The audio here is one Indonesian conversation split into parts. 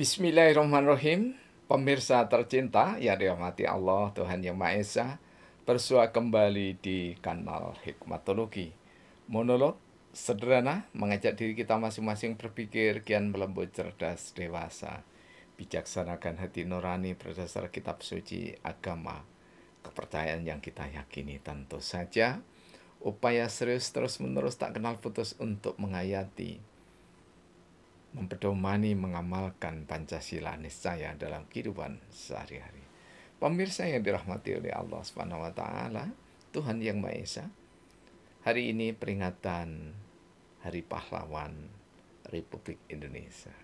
Bismillahirrahmanirrahim. Pemirsa tercinta yang dirahmati Allah, Tuhan Yang Maha Esa, bersua kembali di kanal Hikmatologi. Monolog sederhana mengajak diri kita masing-masing berpikir kian melembut, cerdas, dewasa. Bijaksanakan hati nurani berdasar kitab suci agama. Kepercayaan yang kita yakini tentu saja. Upaya serius terus-menerus tak kenal putus untuk menghayati, mempedomani, mengamalkan Pancasila niscaya dalam kehidupan sehari-hari. Pemirsa yang dirahmati oleh Allah Subhanahu wa taala, Tuhan Yang Maha Esa. Hari ini peringatan Hari Pahlawan Republik Indonesia.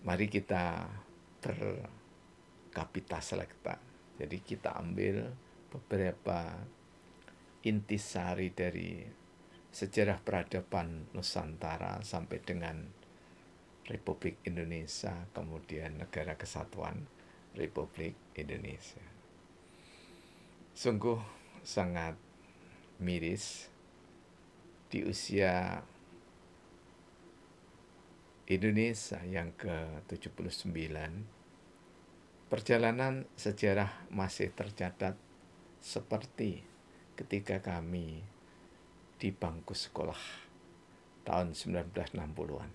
Mari kita berkapita selekta. Jadi kita ambil beberapa intisari dari sejarah peradaban Nusantara sampai dengan Republik Indonesia, kemudian Negara Kesatuan Republik Indonesia. Sungguh sangat miris di usia Indonesia yang ke-79, perjalanan sejarah masih tercatat seperti ketika kami di bangku sekolah tahun 1960-an.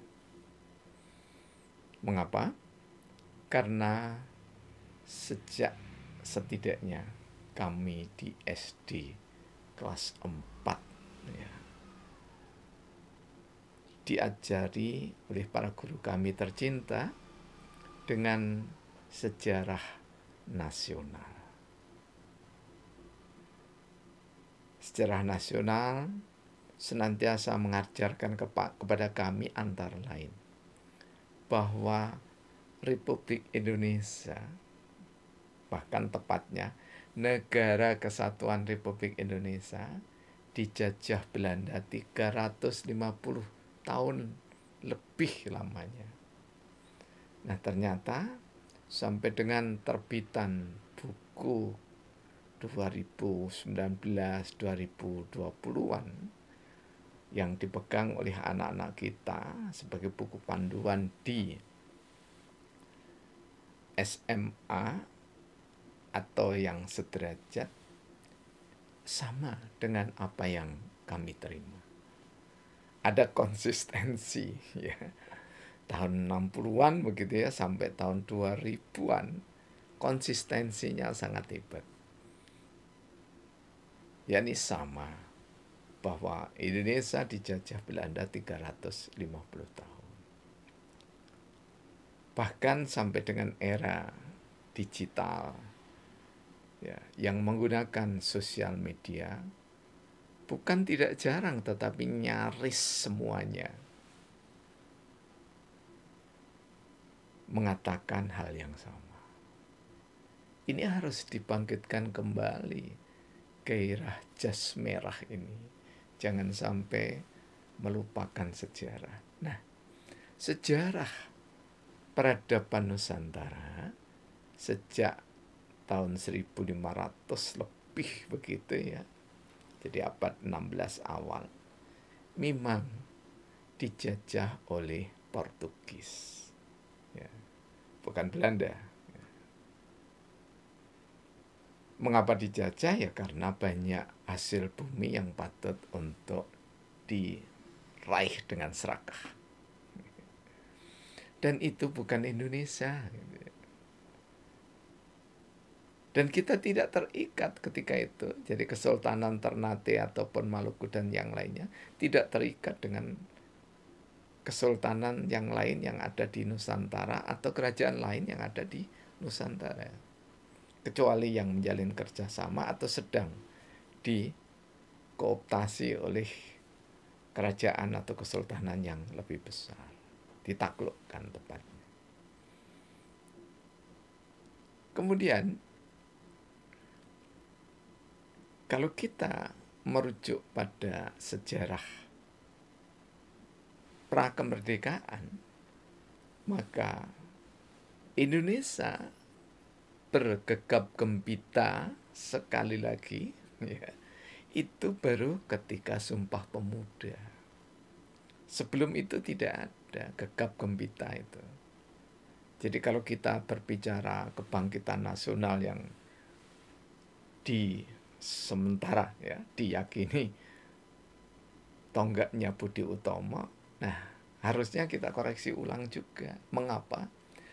Mengapa? Karena sejak setidaknya kami di SD kelas 4 ya, diajari oleh para guru kami tercinta dengan sejarah nasional. Sejarah nasional senantiasa mengajarkan kepada kami antara lain bahwa Republik Indonesia, bahkan tepatnya Negara Kesatuan Republik Indonesia, dijajah Belanda 350 tahun lebih lamanya. Nah, ternyata sampai dengan terbitan buku 2019-2020-an yang dipegang oleh anak-anak kita sebagai buku panduan di SMA atau yang sederajat, sama dengan apa yang kami terima. Ada konsistensi ya. Tahun 60-an begitu ya sampai tahun 2000-an konsistensinya sangat hebat. yakni sama, bahwa Indonesia dijajah Belanda 350 tahun. Bahkan sampai dengan era digital ya, yang menggunakan sosial media, bukan tidak jarang tetapi nyaris semuanya mengatakan hal yang sama. Ini harus dibangkitkan kembali gairah jas merah ini. Jangan sampai melupakan sejarah. Nah, sejarah peradaban Nusantara sejak tahun 1500 lebih begitu ya. Jadi abad 16 awal memang dijajah oleh Portugis. Ya, bukan Belanda. Mengapa dijajah? Ya karena banyak hasil bumi yang patut untuk diraih dengan serakah. Dan itu bukan Indonesia. Dan kita tidak terikat ketika itu. Jadi Kesultanan Ternate ataupun Maluku dan yang lainnya tidak terikat dengan kesultanan yang lain yang ada di Nusantara atau kerajaan lain yang ada di Nusantara. Kecuali yang menjalin kerjasama atau sedang dikooptasi oleh kerajaan atau kesultanan yang lebih besar, ditaklukkan tepatnya. Kemudian kalau kita merujuk pada sejarah prakemerdekaan, maka Indonesia bergegap gempita sekali lagi ya, itu baru ketika Sumpah Pemuda. Sebelum itu tidak ada gegap gempita itu. Jadi kalau kita berbicara kebangkitan nasional yang di sementara ya diyakini tonggaknya Budi Utomo, nah harusnya kita koreksi ulang juga. Mengapa?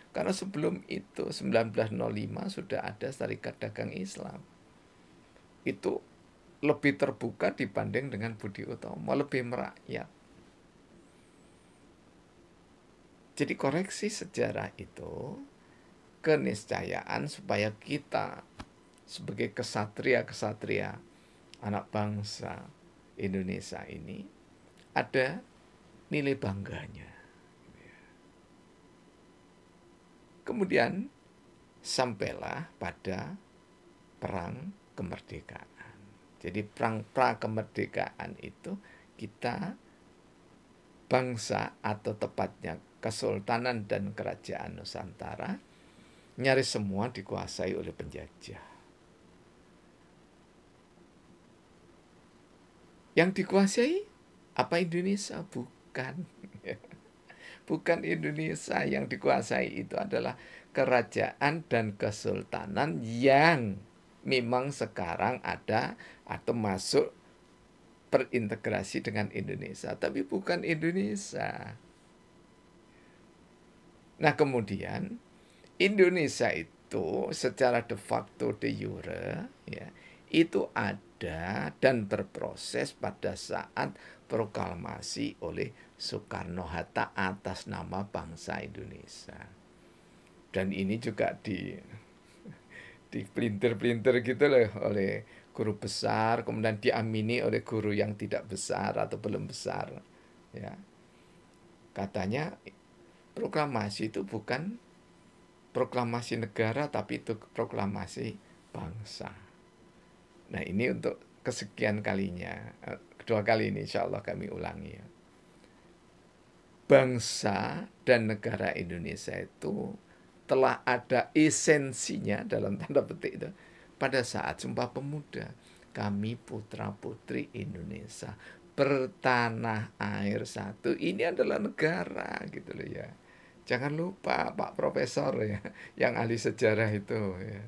Karena sebelum itu 1905 sudah ada Serikat Dagang Islam. Itu lebih terbuka dibanding dengan Budi Utomo, lebih merakyat. Jadi koreksi sejarah itu keniscayaan supaya kita sebagai kesatria-kesatria anak bangsa Indonesia ini ada nilai bangganya. Kemudian sampailah pada perang kemerdekaan. Jadi perang pra-kemerdekaan itu kita bangsa atau tepatnya Kesultanan dan Kerajaan Nusantara nyaris semua dikuasai oleh penjajah. Yang dikuasai apa Indonesia? Bukan. Bukan Indonesia yang dikuasai, itu adalah kerajaan dan kesultanan yang memang sekarang ada atau masuk berintegrasi dengan Indonesia, tapi bukan Indonesia. Nah, kemudian Indonesia itu secara de facto de jure ya, itu ada dan berproses pada saat proklamasi oleh Soekarno-Hatta atas nama bangsa Indonesia. Dan ini juga di pelintir-pelintir gitu loh oleh guru besar, kemudian diamini oleh guru yang tidak besar atau belum besar. Ya. Katanya proklamasi itu bukan proklamasi negara, tapi itu proklamasi bangsa. Nah, ini untuk kesekian kalinya, kedua kali ini insya Allah kami ulangi ya. Bangsa dan negara Indonesia itu telah ada esensinya dalam tanda petik itu pada saat Sumpah Pemuda. Kami putra-putri Indonesia bertanah air satu. Ini adalah negara gitu loh ya. Jangan lupa Pak Profesor ya, yang ahli sejarah itu ya.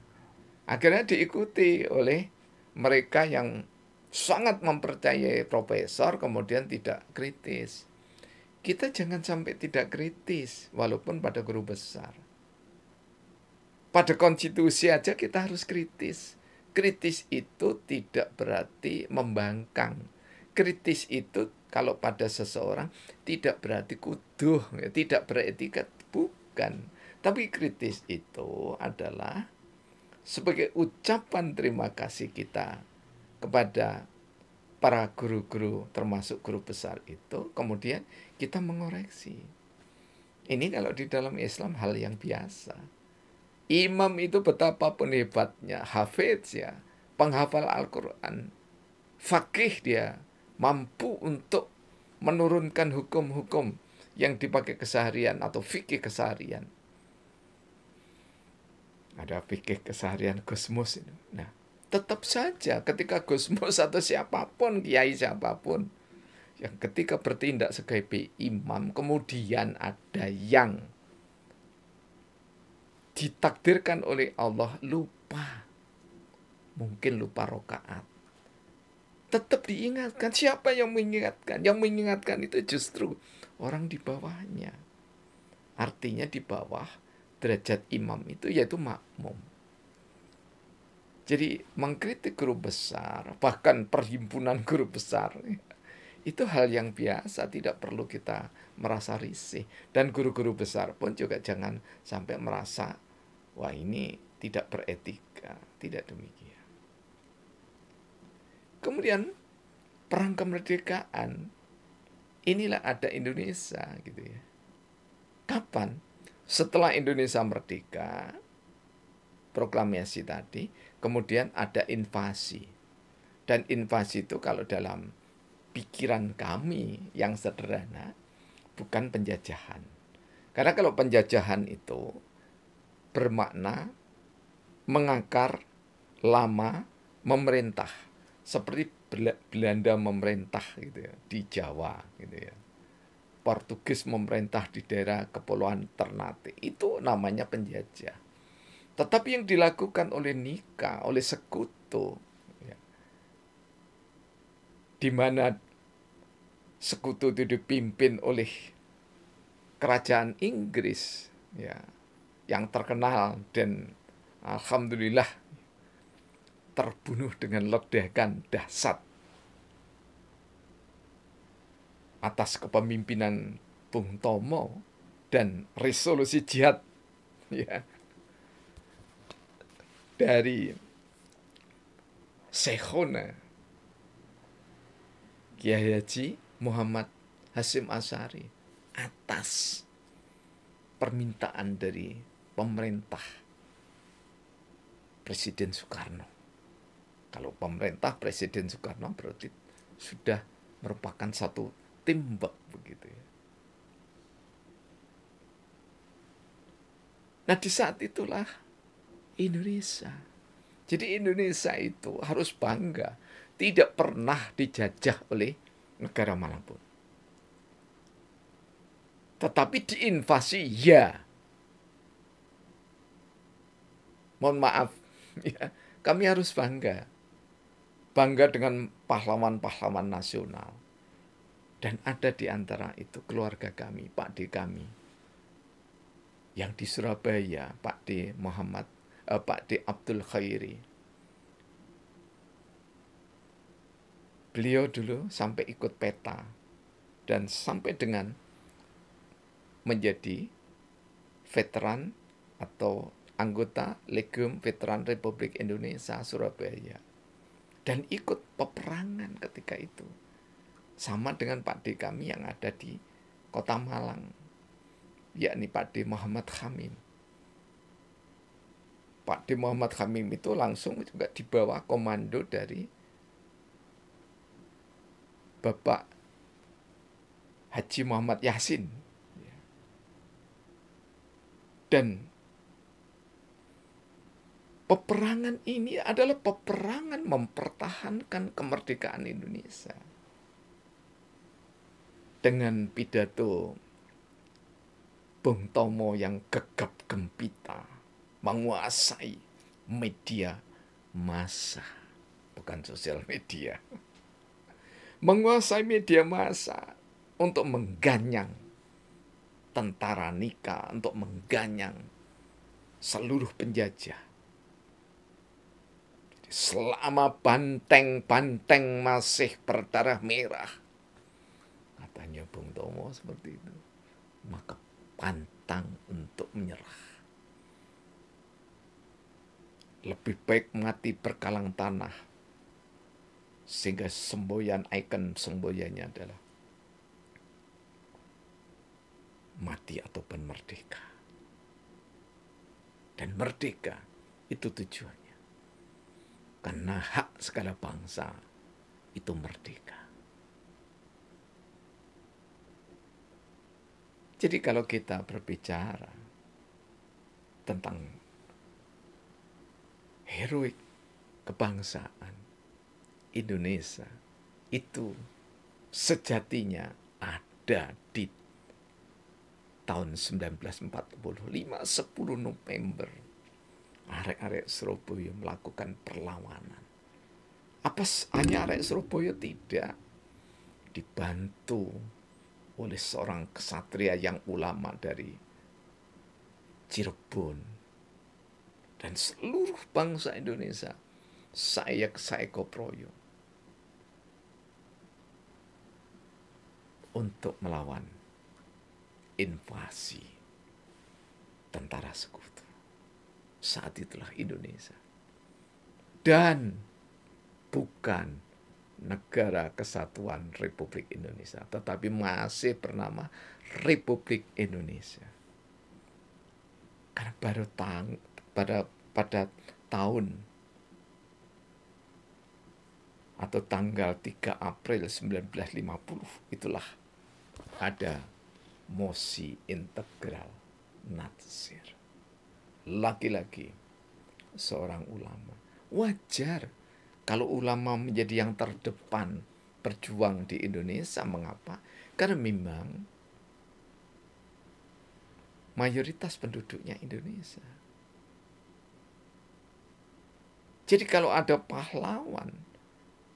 Akhirnya diikuti oleh mereka yang sangat mempercayai profesor, kemudian tidak kritis. Kita jangan sampai tidak kritis, walaupun pada guru besar. Pada konstitusi aja kita harus kritis. Kritis itu tidak berarti membangkang. Kritis itu kalau pada seseorang tidak berarti kuduh, ya, tidak beretika, bukan. Tapi kritis itu adalah sebagai ucapan terima kasih kita kepada para guru-guru, termasuk guru besar itu, kemudian kita mengoreksi. Ini kalau di dalam Islam hal yang biasa. Imam itu betapapun hebatnya, hafiz ya, penghafal Al-Quran, faqih dia, mampu untuk menurunkan hukum-hukum yang dipakai keseharian atau fikih keseharian. Ada fikih keseharian Gusmus itu. Nah, tetap saja ketika Gusmus atau siapapun, kiai siapapun, yang ketika bertindak sebagai imam, kemudian ada yang ditakdirkan oleh Allah lupa, mungkin lupa rokaat, tetap diingatkan. Siapa yang mengingatkan? Yang mengingatkan itu justru orang di bawahnya. Artinya di bawah derajat imam itu yaitu makmum. Jadi mengkritik guru besar, bahkan perhimpunan guru besar, itu hal yang biasa, tidak perlu kita merasa risih. Dan guru-guru besar pun juga jangan sampai merasa, wah ini tidak beretika, tidak demikian. Kemudian perang kemerdekaan, inilah ada Indonesia gitu ya. Kapan? Setelah Indonesia merdeka, proklamasi tadi, kemudian ada invasi. Dan invasi itu kalau dalam pikiran kami yang sederhana, bukan penjajahan. Karena kalau penjajahan itu bermakna mengakar lama, memerintah. Seperti Belanda memerintah gitu ya, di Jawa gitu ya. Portugis memerintah di daerah Kepulauan Ternate. Itu namanya penjajah. Tetapi yang dilakukan oleh Nika, oleh sekutu, ya, di mana sekutu itu dipimpin oleh kerajaan Inggris, ya, yang terkenal dan alhamdulillah terbunuh dengan ledakan dahsyat atas kepemimpinan Bung Tomo dan resolusi jihad, ya, dari Syekhona Kiai Haji Muhammad Hasyim Asy'ari atas permintaan dari pemerintah Presiden Soekarno. Kalau pemerintah Presiden Soekarno berarti sudah merupakan satu timbek begitu ya. Nah, di saat itulah Indonesia. Jadi Indonesia itu harus bangga tidak pernah dijajah oleh negara manapun. Tetapi diinvasi, ya. Mohon maaf, ya, kami harus bangga. Bangga dengan pahlawan-pahlawan nasional. Dan ada di antara itu keluarga kami, Pak D kami. Yang di Surabaya, Pak D Abdul Khairi. Beliau dulu sampai ikut peta dan sampai dengan menjadi veteran atau anggota Legiun Veteran Republik Indonesia Surabaya dan ikut peperangan ketika itu. Sama dengan Pak D kami yang ada di Kota Malang, yakni Pak D Muhammad Khamim. Pak D Muhammad Khamim itu langsung juga di bawah komando dari Bapak Haji Muhammad Yasin. Dan peperangan ini adalah peperangan mempertahankan kemerdekaan Indonesia. Dengan pidato Bung Tomo yang gegap gempita, menguasai media massa, bukan sosial media. Menguasai media massa untuk mengganyang tentara Nika, untuk mengganyang seluruh penjajah. Selama banteng-banteng masih berdarah merah, katanya Bung Tomo seperti itu, maka pantang untuk menyerah. Lebih baik mati berkalang tanah, sehingga semboyan, ikon semboyannya adalah mati ataupun merdeka. Dan merdeka itu tujuannya. Karena hak segala bangsa itu merdeka. Jadi kalau kita berbicara tentang heroik kebangsaan Indonesia, itu sejatinya ada di tahun 1945, 10 November. Arek-arek Surabaya melakukan perlawanan. Apa hanya arek Surabaya? Tidak. Dibantu oleh seorang kesatria yang ulama dari Cirebon. Dan seluruh bangsa Indonesia. Saya Koproyo. Untuk melawan invasi tentara sekutu. Saat itulah Indonesia. Dan bukan Negara Kesatuan Republik Indonesia, tetapi masih bernama Republik Indonesia. Karena baru pada tahun atau tanggal 3 April 1950 itulah ada mosi integral Natsir. Laki-laki seorang ulama. Wajar kalau ulama menjadi yang terdepan berjuang di Indonesia. Mengapa? Karena memang mayoritas penduduknya Indonesia. Jadi kalau ada pahlawan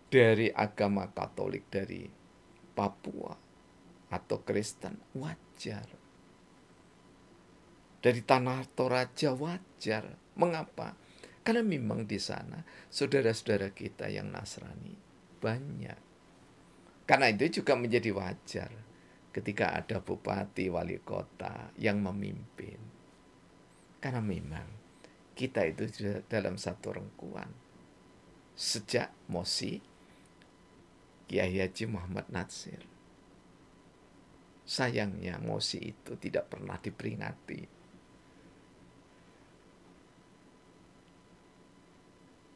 dari agama Katolik dari Papua atau Kristen, wajar. Dari tanah Toraja, wajar. Mengapa? Karena memang di sana saudara-saudara kita yang Nasrani banyak. Karena itu juga menjadi wajar ketika ada bupati, wali kota yang memimpin. Karena memang kita itu dalam satu rengkuan. Sejak Mosi, Kiai Haji Muhammad Natsir. Sayangnya Mosi itu tidak pernah diperingati.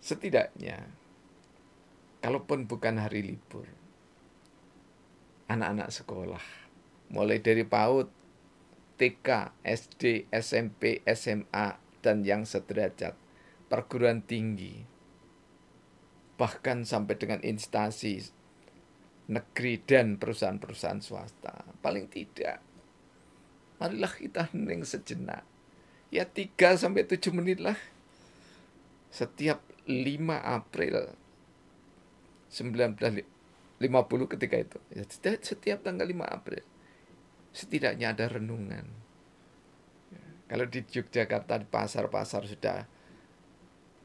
Setidaknya, kalaupun bukan hari libur, anak-anak sekolah, mulai dari PAUD, TK, SD, SMP, SMA, dan yang sederajat, perguruan tinggi, bahkan sampai dengan instansi negeri dan perusahaan-perusahaan swasta. Paling tidak, marilah kita hening sejenak. Ya 3-7 menit lah. Setiap 5 April 1950 ketika itu. Ya, setiap tanggal 5 April. Setidaknya ada renungan. Kalau di Yogyakarta di pasar-pasar sudah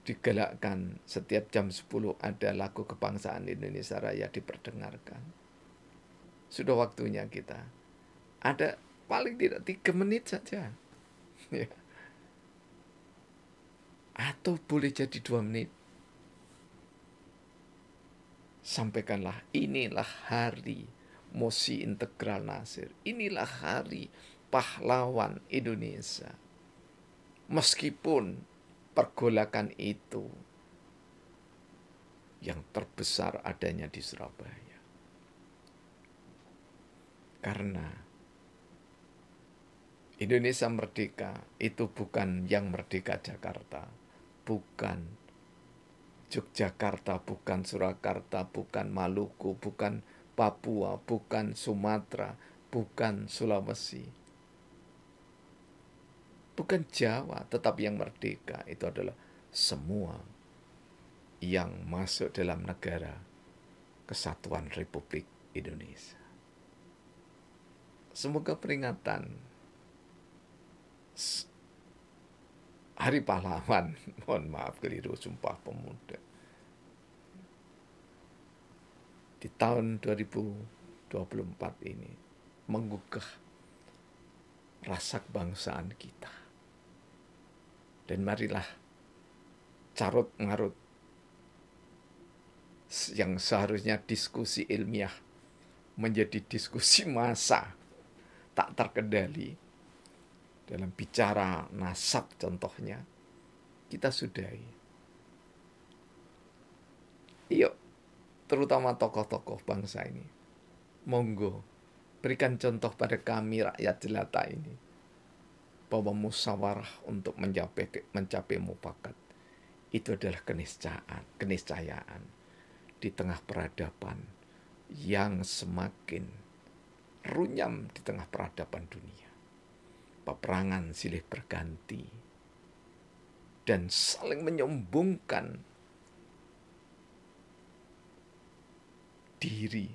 digalakkan setiap jam 10 ada lagu kebangsaan Indonesia Raya diperdengarkan. Sudah waktunya kita. Ada paling tidak 3 menit saja. Ya. Atau boleh jadi 2 menit. Sampaikanlah, inilah hari Mosi Integral Nasir. Inilah hari pahlawan Indonesia. Meskipun pergolakan itu yang terbesar adanya di Surabaya. Karena Indonesia merdeka itu bukan yang merdeka Jakarta, bukan Yogyakarta, bukan Surakarta, bukan Maluku, bukan Papua, bukan Sumatera, bukan Sulawesi, bukan Jawa, tetapi yang merdeka itu adalah semua yang masuk dalam negara Kesatuan Republik Indonesia. Semoga peringatan Hari Pahlawan, mohon maaf keliru, Sumpah Pemuda, di tahun 2024 ini menggugah rasa kebangsaan kita. Dan marilah carut marut yang seharusnya diskusi ilmiah menjadi diskusi massa tak terkendali. Dalam bicara nasab contohnya, kita sudahi. Yuk, terutama tokoh-tokoh bangsa ini, monggo berikan contoh pada kami rakyat jelata ini, bahwa musyawarah untuk mencapai mufakat itu adalah keniscayaan di tengah peradaban yang semakin runyam di tengah peradaban dunia. Peperangan silih berganti dan saling menyombongkan diri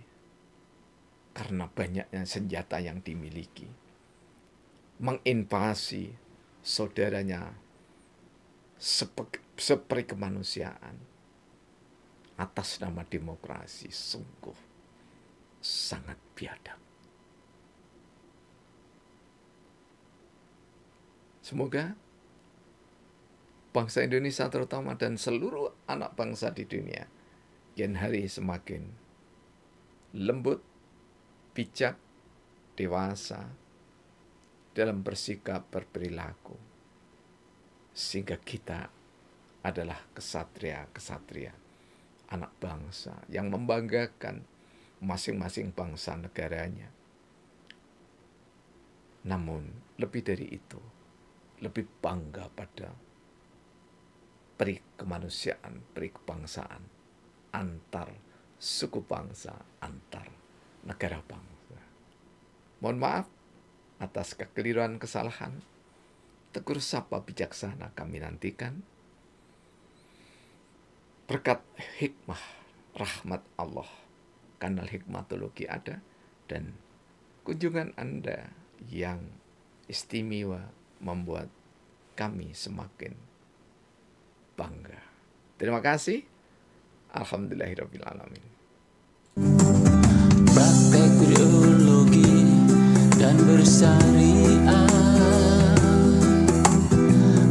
karena banyaknya senjata yang dimiliki, menginvasi saudaranya seperi kemanusiaan atas nama demokrasi, sungguh sangat biadab. Semoga bangsa Indonesia terutama dan seluruh anak bangsa di dunia kian hari semakin lembut, bijak, dewasa dalam bersikap, berperilaku, sehingga kita adalah kesatria-kesatria anak bangsa yang membanggakan masing-masing bangsa negaranya. Namun lebih dari itu, lebih bangga pada peri kemanusiaan, peri kebangsaan, antar suku bangsa, antar negara bangsa. Mohon maaf atas kekeliruan kesalahan. tegur sapa bijaksana kami nantikan. Berkat hikmah, rahmat Allah, kanal Hikmatologi ada, dan kunjungan Anda yang istimewa membuat kami semakin bangga. Terima kasih. Alhamdulillahirrabbilalamin. Praktek biologi dan bersyariah,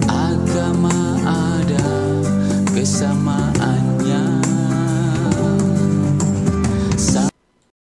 agama ada, kesamaan